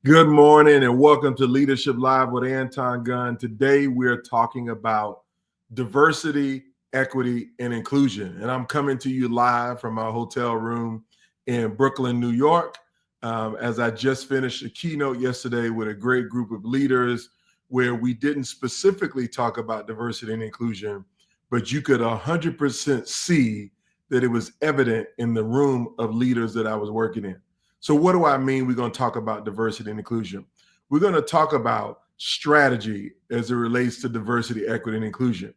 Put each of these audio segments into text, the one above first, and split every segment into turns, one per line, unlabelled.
Good morning and welcome to Leadership Live with Anton Gunn. Today we're talking about diversity, equity, and inclusion. And I'm coming to you live from our hotel room in Brooklyn, New York. As I just finished a keynote yesterday with a great group of leaders where we didn't specifically talk about diversity and inclusion, but you could 100% see that it was evident in the room of leaders that I was working in. So what do I mean? We're going to talk about diversity and inclusion. We're going to talk about strategy as it relates to diversity, equity, and inclusion.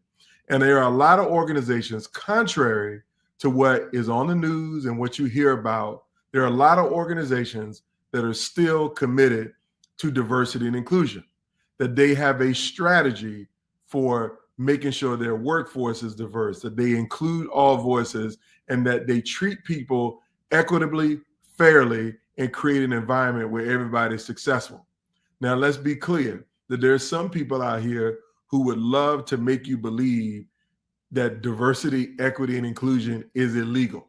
And there are a lot of organizations, contrary to what is on the news and what you hear about, there are a lot of organizations that are still committed to diversity and inclusion, that they have a strategy for making sure their workforce is diverse, that they include all voices, and that they treat people equitably, fairly, and create an environment where everybody's successful. Now, let's be clear that there's some people out here who would love to make you believe that diversity, equity, and inclusion is illegal.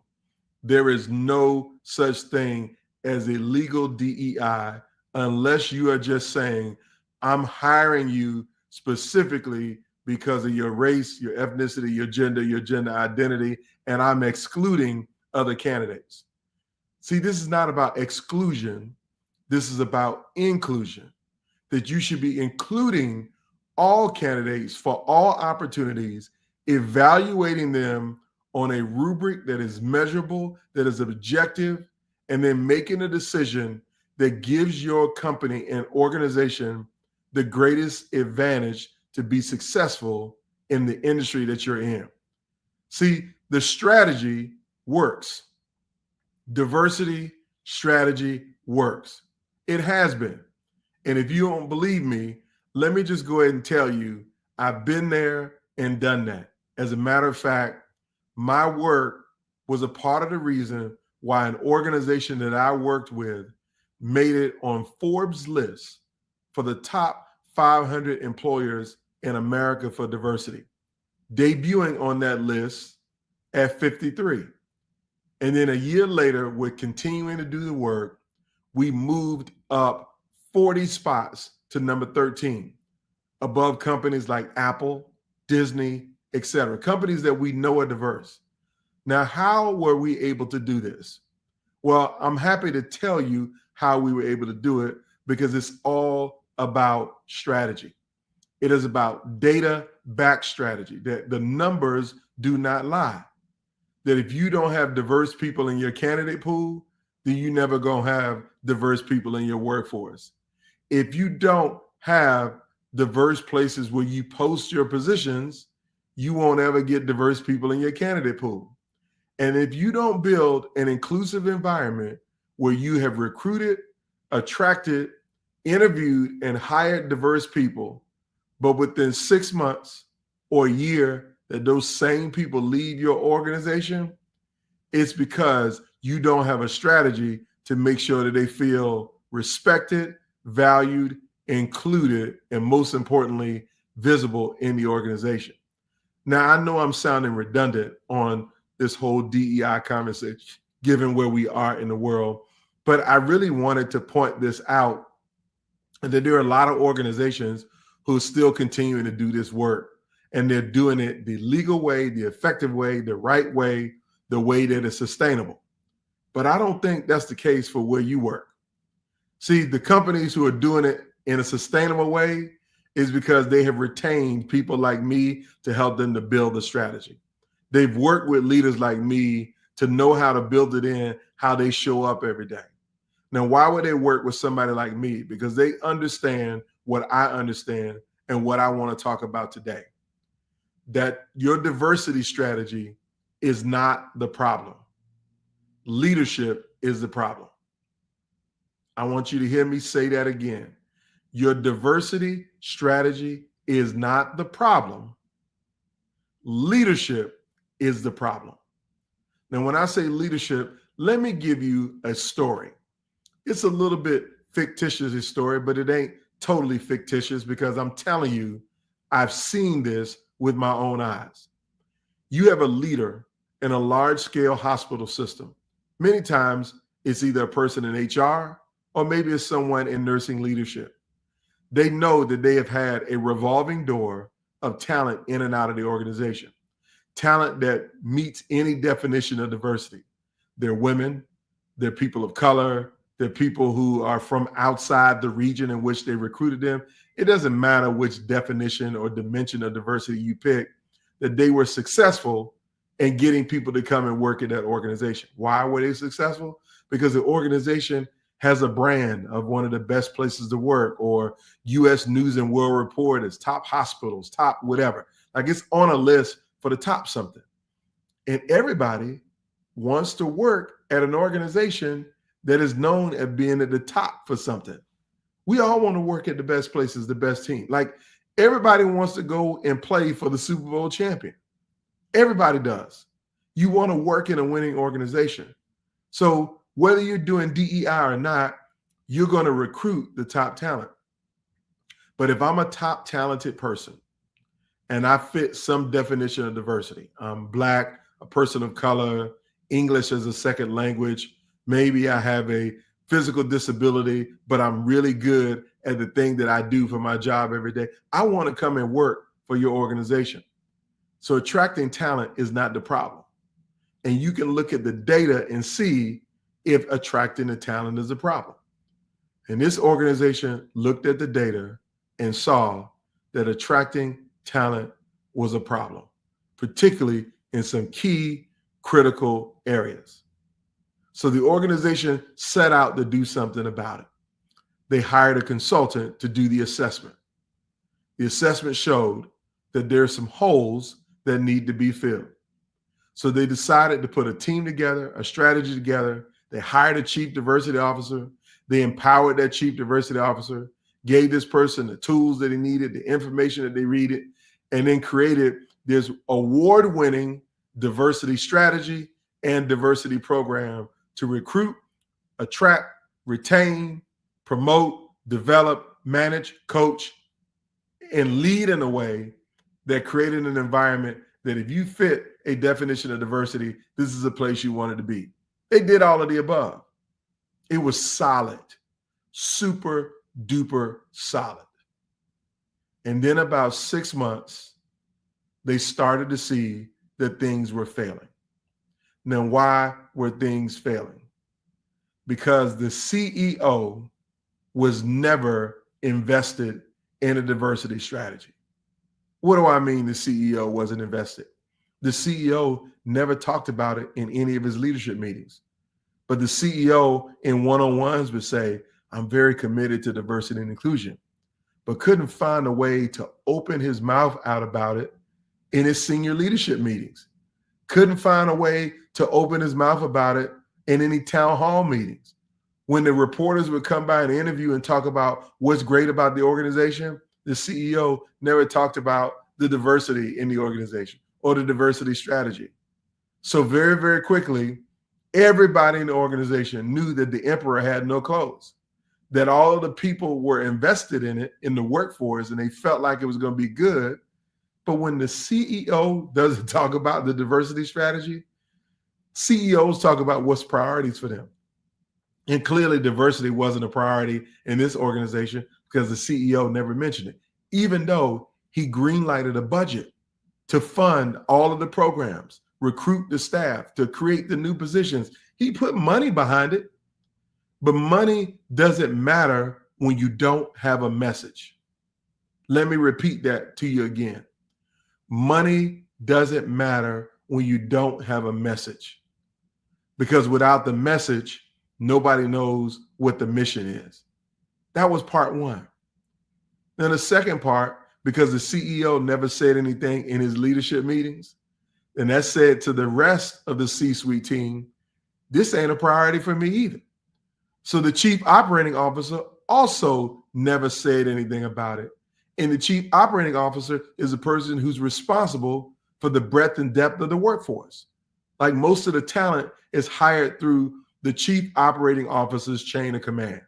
There is no such thing as illegal DEI unless you are just saying, I'm hiring you specifically because of your race, your ethnicity, your gender identity, and I'm excluding other candidates. See, this is not about exclusion. This is about inclusion, that you should be including all candidates for all opportunities, evaluating them on a rubric that is measurable, that is objective, and then making a decision that gives your company and organization the greatest advantage to be successful in the industry that you're in. See, the strategy works. Diversity strategy works. It has been. And if you don't believe me, let me just go ahead and tell you, I've been there and done that. As a matter of fact, my work was a part of the reason why an organization that I worked with made it on Forbes' list for the top 500 employers in America for diversity, debuting on that list at 53. And then a year later, we're continuing to do the work. We moved up 40 spots to number 13, above companies like Apple, Disney, etc., companies that we know are diverse. Now, how were we able to do this? Well, I'm happy to tell you how we were able to do it because it's all about strategy. It is about data-backed strategy, that the numbers do not lie. That if you don't have diverse people in your candidate pool, then you never gonna have diverse people in your workforce. If you don't have diverse places where you post your positions, you won't ever get diverse people in your candidate pool. And if you don't build an inclusive environment where you have recruited, attracted, interviewed, and hired diverse people, but within 6 months or a year that those same people leave your organization, it's because you don't have a strategy to make sure that they feel respected, valued, included, and most importantly, visible in the organization. Now, I know I'm sounding redundant on this whole DEI conversation, given where we are in the world, but I really wanted to point this out, and that there are a lot of organizations who are still continuing to do this work. And they're doing it the legal way, the effective way, the right way, the way that is sustainable. But I don't think that's the case for where you work. See, the companies who are doing it in a sustainable way is because they have retained people like me to help them to build the strategy. They've worked with leaders like me to know how to build it in, how they show up every day. Now, why would they work with somebody like me? Because they understand what I understand and what I want to talk about today. That your diversity strategy is not the problem. Leadership is the problem. I want you to hear me say that again. Your diversity strategy is not the problem. Leadership is the problem. Now, when I say leadership, let me give you a story. It's a little bit fictitious, this story, but it ain't totally fictitious because I'm telling you, I've seen this with my own eyes. You have a leader in a large-scale hospital system. Many times it's either a person in HR or maybe it's someone in nursing leadership. They know that they have had a revolving door of talent in and out of the organization, talent that meets any definition of diversity. They're women, they're people of color, they're people who are from outside the region in which they recruited them. It doesn't matter which definition or dimension of diversity you pick, that they were successful in getting people to come and work at that organization. Why were they successful? Because the organization has a brand of one of the best places to work, or U.S. News and World Report as top hospitals, top whatever. Like, it's on a list for the top something. And everybody wants to work at an organization that is known as being at the top for something. We all want to work at the best places, the best team. Like, everybody wants to go and play for the Super Bowl champion. Everybody does. You want to work in a winning organization. So whether you're doing DEI or not, you're going to recruit the top talent. But if I'm a top talented person and I fit some definition of diversity, I'm Black, a person of color, English as a second language, maybe I have a physical disability, but I'm really good at the thing that I do for my job every day, I want to come and work for your organization. So attracting talent is not the problem. And you can look at the data and see if attracting the talent is a problem. And this organization looked at the data and saw that attracting talent was a problem, particularly in some key critical areas. So the organization set out to do something about it. They hired a consultant to do the assessment. The assessment showed that there are some holes that need to be filled. So they decided to put a team together, a strategy together. They hired a chief diversity officer. They empowered that chief diversity officer, gave this person the tools that he needed, the information that they needed, and then created this award-winning diversity strategy and diversity program to recruit, attract, retain, promote, develop, manage, coach, and lead in a way that created an environment that if you fit a definition of diversity, this is a place you wanted to be. They did all of the above. It was solid, super duper solid. And then about 6 months, they started to see that things were failing. Now, why were things failing? Because the CEO was never invested in a diversity strategy. What do I mean the CEO wasn't invested? The CEO never talked about it in any of his leadership meetings. But the CEO in one-on-ones would say, I'm very committed to diversity and inclusion, but couldn't find a way to open his mouth out about it in his senior leadership meetings. Couldn't find a way to open his mouth about it in any town hall meetings. When the reporters would come by and interview and talk about what's great about the organization, the CEO never talked about the diversity in the organization or the diversity strategy. So very, very quickly, everybody in the organization knew that the emperor had no clothes, that all of the people were invested in it, in the workforce, and they felt like it was going to be good. But when the CEO doesn't talk about the diversity strategy, CEOs talk about what's priorities for them. And clearly diversity wasn't a priority in this organization because the CEO never mentioned it, even though he greenlighted a budget to fund all of the programs, recruit the staff, to create the new positions. He put money behind it, but money doesn't matter when you don't have a message. Let me repeat that to you again. Money doesn't matter when you don't have a message, because without the message, nobody knows what the mission is. That was part one. Then the second part, because the CEO never said anything in his leadership meetings, and that said to the rest of the C-suite team, this ain't a priority for me either. So the chief operating officer also never said anything about it. And the chief operating officer is a person who's responsible for the breadth and depth of the workforce. Like, most of the talent is hired through the chief operating officer's chain of command.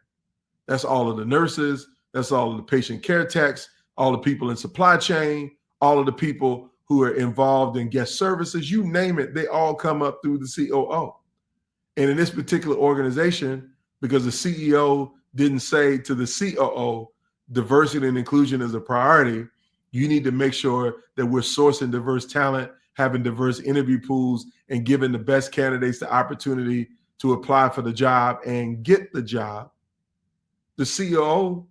That's all of the nurses, that's all of the patient care techs, all the people in supply chain, all of the people who are involved in guest services, you name it, they all come up through the COO. And in this particular organization, because the CEO didn't say to the COO, diversity and inclusion is a priority. You need to make sure that we're sourcing diverse talent, having diverse interview pools, and giving the best candidates the opportunity to apply for the job and get the job. The COO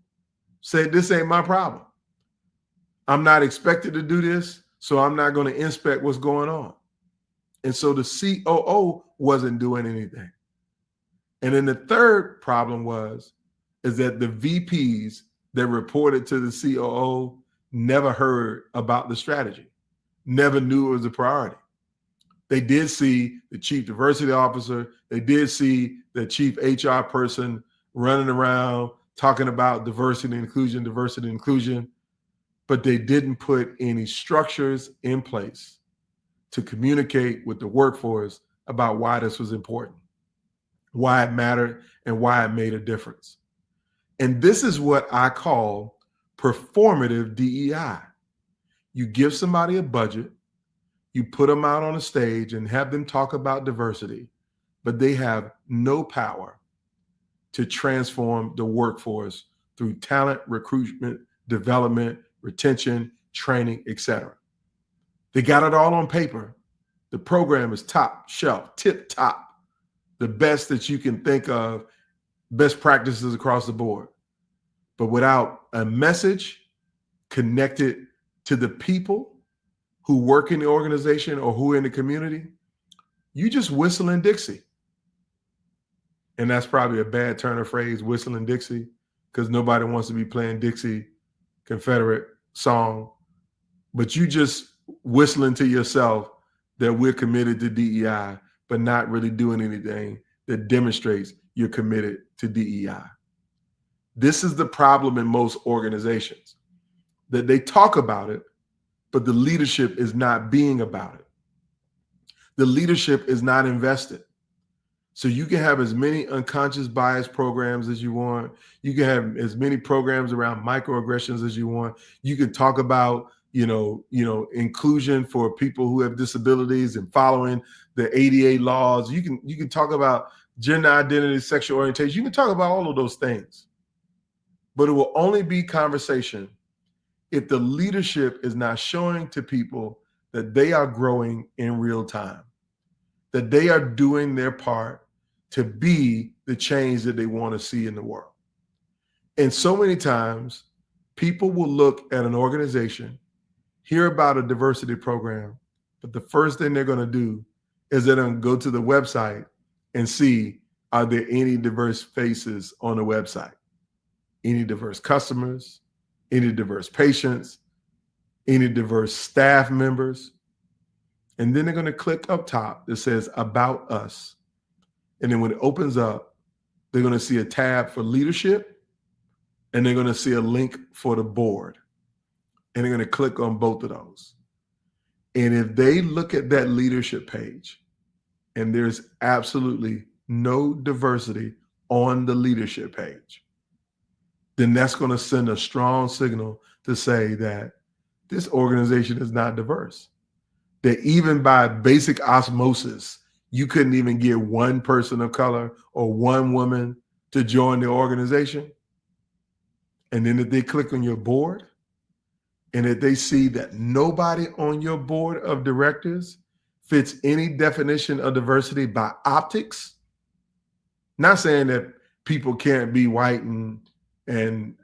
said, this ain't my problem. I'm not expected to do this, so I'm not going to inspect what's going on. And so the COO wasn't doing anything. And then the third problem is that the VPs that reported to the COO never heard about the strategy, never knew it was a priority. They did see the chief diversity officer. They did see the chief HR person running around talking about diversity and inclusion, but they didn't put any structures in place to communicate with the workforce about why this was important, why it mattered, and why it made a difference. And this is what I call performative DEI. You give somebody a budget, you put them out on a stage and have them talk about diversity, but they have no power to transform the workforce through talent, recruitment, development, retention, training, etc. They got it all on paper. The program is top shelf, tip top, the best that you can think of, best practices across the board. But without a message connected to the people who work in the organization or who are in the community, you just whistling Dixie. And that's probably a bad turn of phrase, whistling Dixie, because nobody wants to be playing Dixie Confederate song. But you just whistling to yourself that we're committed to DEI, but not really doing anything that demonstrates you're committed to DEI. This is the problem in most organizations, that they talk about it, but the leadership is not being about it. The leadership is not invested. So you can have as many unconscious bias programs as you want. You can have as many programs around microaggressions as you want. You can talk about, inclusion for people who have disabilities and following the ADA laws. You can talk about gender identity, sexual orientation. You can talk about all of those things. But it will only be conversation if the leadership is not showing to people that they are growing in real time, that they are doing their part to be the change that they want to see in the world. And so many times, people will look at an organization, hear about a diversity program, but the first thing they're going to do is they're going to go to the website and see, are there any diverse faces on the website? Any diverse customers, any diverse patients, any diverse staff members. And then they're going to click up top that says About Us. And then when it opens up, they're going to see a tab for leadership, and they're going to see a link for the board. And they're going to click on both of those. And if they look at that leadership page and there's absolutely no diversity on the leadership page, then that's going to send a strong signal to say that this organization is not diverse. That even by basic osmosis, you couldn't even get one person of color or one woman to join the organization. And then if they click on your board, and if they see that nobody on your board of directors fits any definition of diversity by optics, not saying that people can't be white and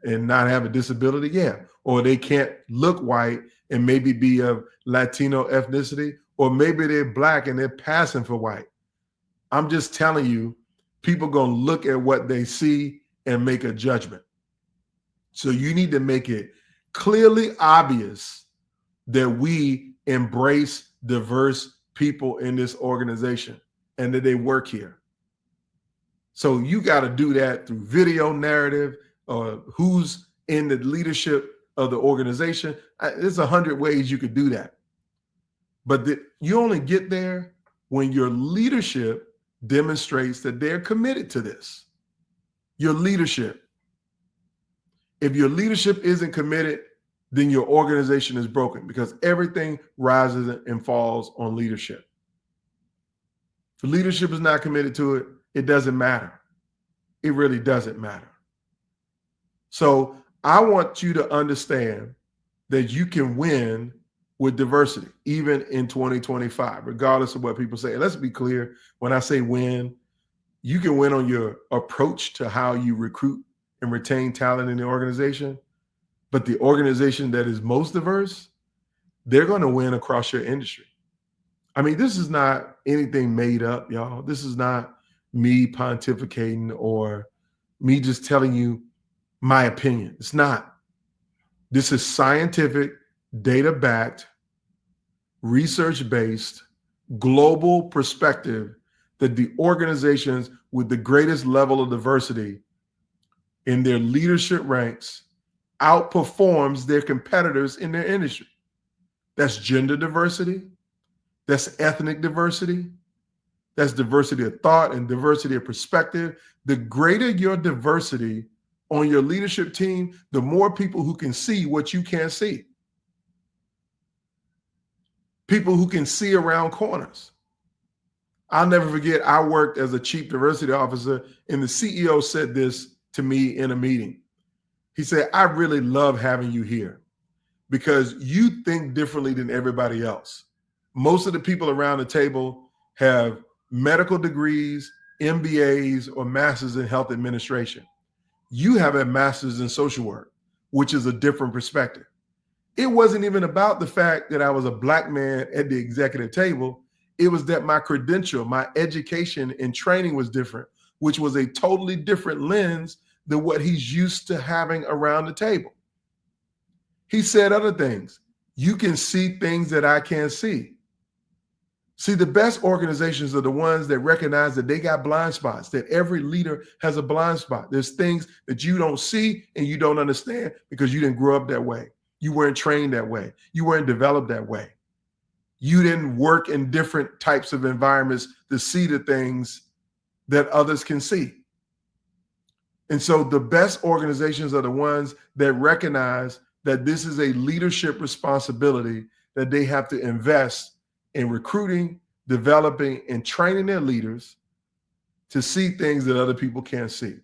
not have a disability, yeah, or they can't look white and maybe be of Latino ethnicity, or maybe they're Black and they're passing for white. I'm just telling you, people gonna look at what they see and make a judgment. So you need to make it clearly obvious that we embrace diverse people in this organization and that they work here. So you got to do that through video narrative, or who's in the leadership of the organization. There's 100 ways you could do that. But you only get there when your leadership demonstrates that they're committed to this. Your leadership. If your leadership isn't committed, then your organization is broken, because everything rises and falls on leadership. If leadership is not committed to it, it doesn't matter. it really doesn't matter. So I want you to understand that you can win with diversity, even in 2025, regardless of what people say. And let's be clear, when I say win, you can win on your approach to how you recruit and retain talent in the organization. But the organization that is most diverse, they're going to win across your industry. I mean, this is not anything made up, y'all. This is not me pontificating or me just telling you my opinion. It's not. This is scientific, data-backed, research-based, global perspective that the organizations with the greatest level of diversity in their leadership ranks outperforms their competitors in their industry. That's gender diversity. That's ethnic diversity. That's diversity of thought and diversity of perspective. The greater your diversity on your leadership team, the more people who can see what you can't see. People who can see around corners. I'll never forget, I worked as a chief diversity officer, and the CEO said this to me in a meeting. He said, I really love having you here because you think differently than everybody else. Most of the people around the table have medical degrees, MBAs, or masters in health administration. You have a master's in social work, which is a different perspective. It wasn't even about the fact that I was a Black man at the executive table. It was that my credential, my education and training was different, which was a totally different lens than what he's used to having around the table. He said other things. You can see things that I can't see. See, the best organizations are the ones that recognize that they got blind spots, that every leader has a blind spot. There's things that you don't see and you don't understand because you didn't grow up that way. You weren't trained that way. You weren't developed that way. You didn't work in different types of environments to see the things that others can see. And so the best organizations are the ones that recognize that this is a leadership responsibility that they have to invest in recruiting, developing, and training their leaders to see things that other people can't see.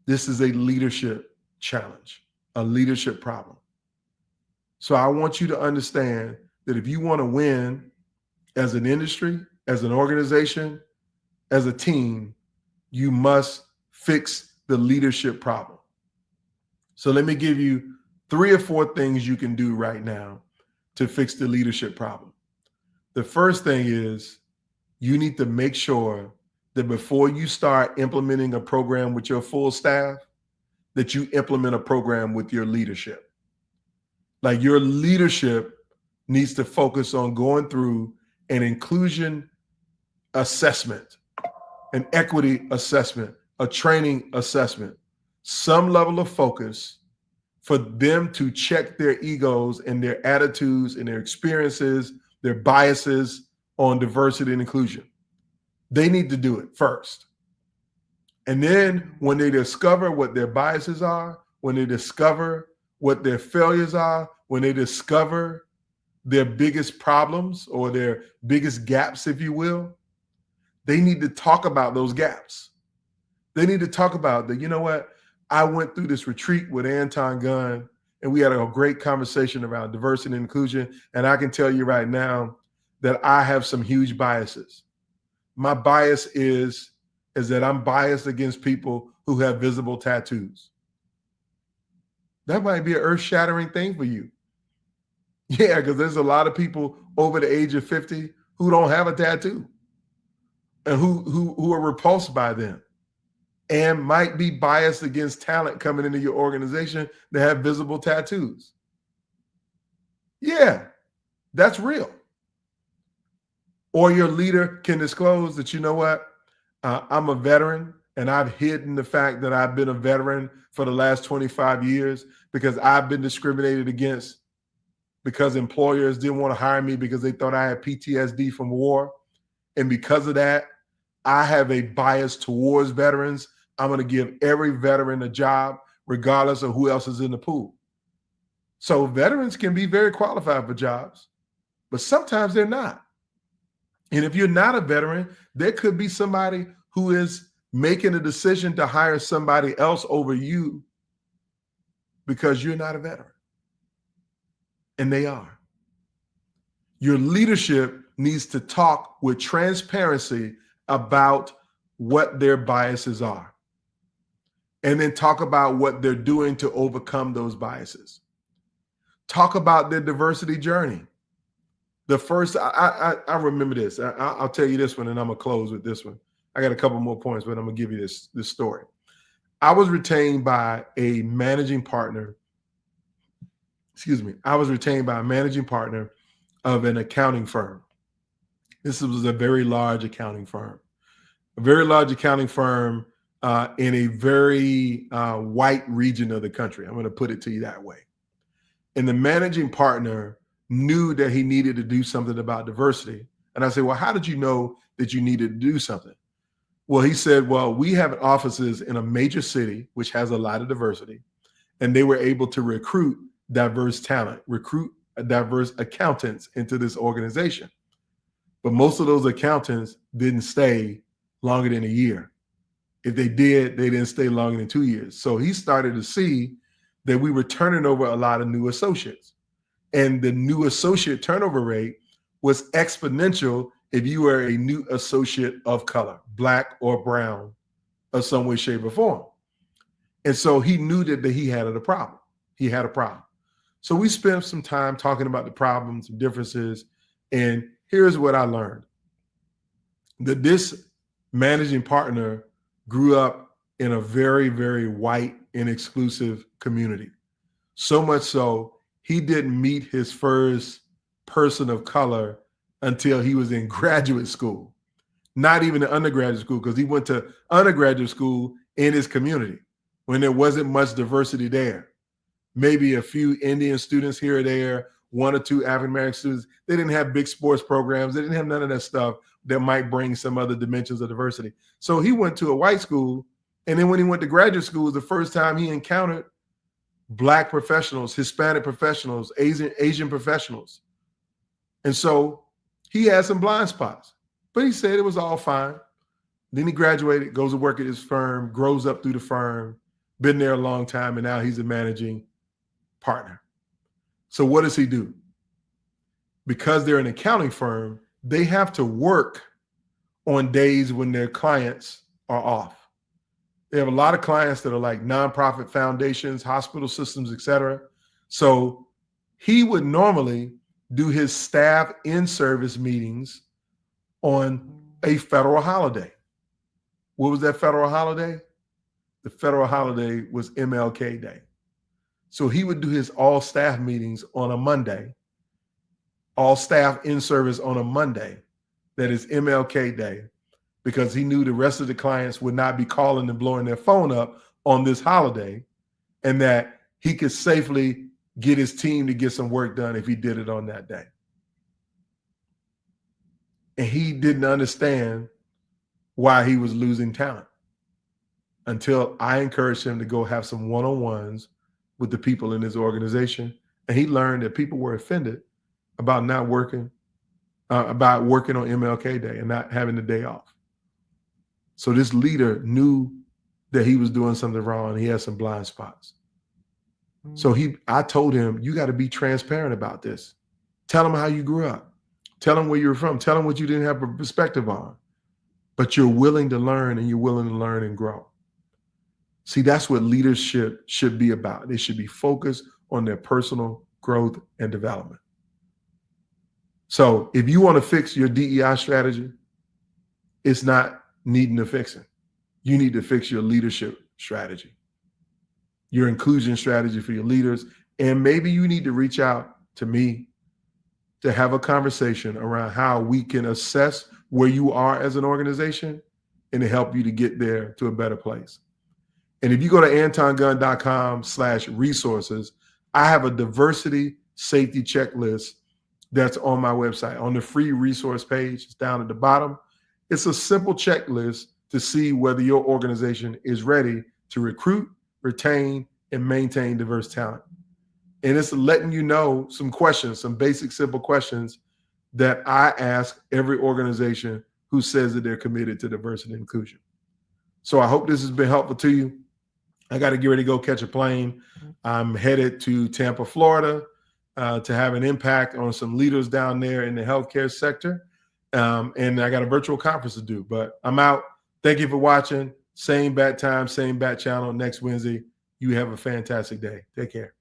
This is a leadership challenge, a leadership problem. So I want you to understand that if you want to win as an industry, as an organization, as a team, you must fix the leadership problem. So let me give you 3 or 4 things you can do right now to fix the leadership problem. The first thing is you need to make sure that before you start implementing a program with your full staff, that you implement a program with your leadership. Like your leadership needs to focus on going through an inclusion assessment, an equity assessment, a training assessment, some level of focus for them to check their egos and their attitudes and their experiences, their biases on diversity and inclusion. They need to do it first. And then when they discover what their biases are, when they discover what their failures are, when they discover their biggest problems or their biggest gaps, if you will, they need to talk about those gaps. They need to talk about that, you know what? I went through this retreat with Anton Gunn, and we had a great conversation around diversity and inclusion. And I can tell you right now that I have some huge biases. My bias is that I'm biased against people who have visible tattoos. That might be an earth-shattering thing for you. Yeah, because there's a lot of people over the age of 50 who don't have a tattoo and who are repulsed by them and might be biased against talent coming into your organization that have visible tattoos. Yeah, that's real. Or your leader can disclose that, you know what, I'm a veteran and I've hidden the fact that I've been a veteran for the last 25 years because I've been discriminated against because employers didn't want to hire me because they thought I had PTSD from war. And because of that, I have a bias towards veterans. I'm going to give every veteran a job, regardless of who else is in the pool. So veterans can be very qualified for jobs, but sometimes they're not. And if you're not a veteran, there could be somebody who is making a decision to hire somebody else over you because you're not a veteran. And they are. Your leadership needs to talk with transparency about what their biases are, and then talk about what they're doing to overcome those biases. Talk about their diversity journey. The first, I remember this. I'll tell you this one, and I'm gonna close with this one. I got a couple more points, but I'm gonna give you this story. I was retained by a managing partner. I was retained by a managing partner of an accounting firm. This was a very large accounting firm. A very large accounting firm in a very white region of the country. I'm going to put it to you that way. And the managing partner knew that he needed to do something about diversity. And I said, well, how did you know that you needed to do something? Well, he said, well, we have offices in a major city, which has a lot of diversity. And they were able to recruit diverse talent, recruit diverse accountants into this organization. But most of those accountants didn't stay longer than a year. If they did, they didn't stay longer than 2 years. So he started to see that we were turning over a lot of new associates. And the new associate turnover rate was exponential if you were a new associate of color, Black or brown, of some way, shape, or form. And so he knew that he had a problem. He had a problem. So we spent some time talking about the problems and differences. And here's what I learned. That this managing partner grew up in a very, very white and exclusive community. So much so, he didn't meet his first person of color until he was in graduate school. Not even in undergraduate school, because he went to undergraduate school in his community when there wasn't much diversity there. Maybe a few Indian students here or there, 1 or 2 African-American students. They didn't have big sports programs. They didn't have none of that stuff that might bring some other dimensions of diversity. So he went to a white school. And then when he went to graduate school, it was the first time he encountered Black professionals, Hispanic professionals, Asian professionals. And so he had some blind spots, but he said it was all fine. Then he graduated, goes to work at his firm, grows up through the firm, been there a long time, and now he's a managing partner. So what does he do? Because they're an accounting firm, they have to work on days when their clients are off. They have a lot of clients that are like nonprofit foundations, hospital systems, et cetera. So he would normally do his staff in-service meetings on a federal holiday. What was that federal holiday? The federal holiday was MLK Day. So he would do his all staff meetings on a Monday, all staff in service on a Monday, that is MLK Day, because he knew the rest of the clients would not be calling and blowing their phone up on this holiday, and that he could safely get his team to get some work done if he did it on that day. And he didn't understand why he was losing talent until I encouraged him to go have some one-on-ones with the people in his organization. And he learned that people were offended about not working, about working on MLK Day and not having the day off. So this leader knew that he was doing something wrong and he had some blind spots. So I told him, you got to be transparent about this. Tell him how you grew up. Tell him where you're from. Tell him what you didn't have a perspective on. But you're willing to learn, and you're willing to learn and grow. See, that's what leadership should be about. They should be focused on their personal growth and development. So if you want to fix your DEI strategy, it's not needing to fix it. You need to fix your leadership strategy, your inclusion strategy for your leaders. And maybe you need to reach out to me to have a conversation around how we can assess where you are as an organization and to help you to get there to a better place. And if you go to antongunn.com/resources, I have a diversity safety checklist that's on my website. On the free resource page, it's down at the bottom. It's a simple checklist to see whether your organization is ready to recruit, retain, and maintain diverse talent. And it's letting you know some questions, some basic, simple questions that I ask every organization who says that they're committed to diversity and inclusion. So I hope this has been helpful to you. I got to get ready to go catch a plane. I'm headed to Tampa, Florida, to have an impact on some leaders down there in the healthcare sector. And I got a virtual conference to do, but I'm out. Thank you for watching. Same bat time, same bat channel next Wednesday. You have a fantastic day. Take care.